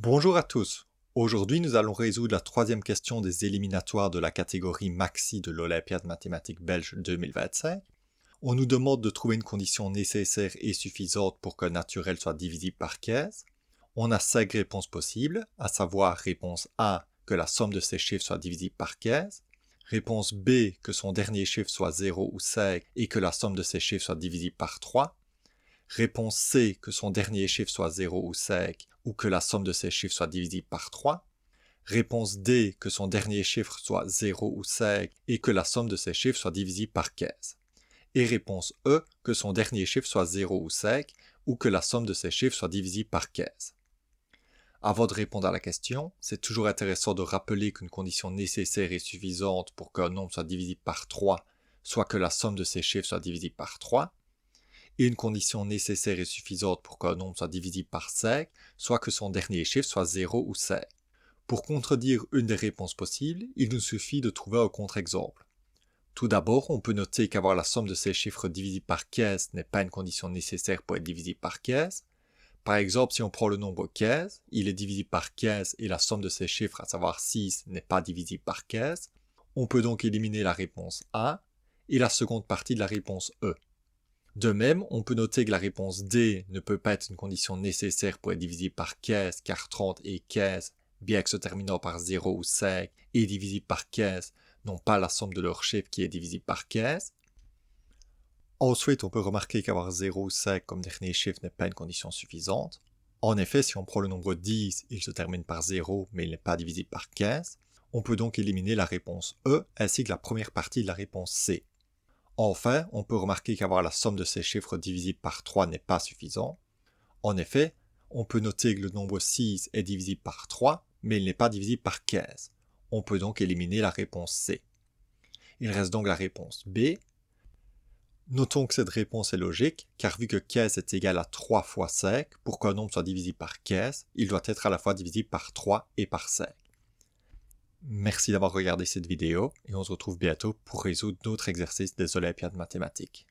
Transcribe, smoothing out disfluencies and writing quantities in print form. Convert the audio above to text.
Bonjour à tous. Aujourd'hui, nous allons résoudre la troisième question des éliminatoires de la catégorie Maxi de l'Olympiade mathématique belge 2025. On nous demande de trouver une condition nécessaire et suffisante pour qu'un naturel soit divisible par 15. On a 5 réponses possibles, à savoir réponse A, que la somme de ces chiffres soit divisible par 15, réponse B, que son dernier chiffre soit 0 ou 5 et que la somme de ces chiffres soit divisible par 3, réponse C, que son dernier chiffre soit 0 ou 5 ou que la somme de ces chiffres soit divisible par 3, réponse D, que son dernier chiffre soit 0 ou 5 et que la somme de ces chiffres soit divisible par 15. Et réponse E, que son dernier chiffre soit 0 ou 5 ou que la somme de ces chiffres soit divisible par 15. Avant de répondre à la question, c'est toujours intéressant de rappeler qu'une condition nécessaire et suffisante pour qu'un nombre soit divisible par 3, soit que la somme de ces chiffres soit divisible par 3, et une condition nécessaire et suffisante pour qu'un nombre soit divisible par 5, soit que son dernier chiffre soit 0 ou 5. Pour contredire une des réponses possibles, il nous suffit de trouver un contre-exemple. Tout d'abord, on peut noter qu'avoir la somme de ces chiffres divisible par 15 n'est pas une condition nécessaire pour être divisible par 15. Par exemple, si on prend le nombre 15, il est divisible par 15 et la somme de ces chiffres, à savoir 6, n'est pas divisible par 15. On peut donc éliminer la réponse A et la seconde partie de la réponse E. De même, on peut noter que la réponse D ne peut pas être une condition nécessaire pour être divisible par 15 car 30 et 15, bien que se terminant par 0 ou 5 et divisible par 15, n'ont pas la somme de leurs chiffres qui est divisible par 15. Ensuite, on peut remarquer qu'avoir 0 ou 5 comme dernier chiffre n'est pas une condition suffisante. En effet, si on prend le nombre 10, il se termine par 0 mais il n'est pas divisible par 15. On peut donc éliminer la réponse E ainsi que la première partie de la réponse C. Enfin, on peut remarquer qu'avoir la somme de ces chiffres divisible par 3 n'est pas suffisant. En effet, on peut noter que le nombre 6 est divisible par 3, mais il n'est pas divisible par 15. On peut donc éliminer la réponse C. Il reste donc la réponse B. Notons que cette réponse est logique, car vu que 15 est égal à 3 fois 5, pour qu'un nombre soit divisible par 15, il doit être à la fois divisible par 3 et par 5. Merci d'avoir regardé cette vidéo et on se retrouve bientôt pour résoudre d'autres exercices des Olympiades mathématiques.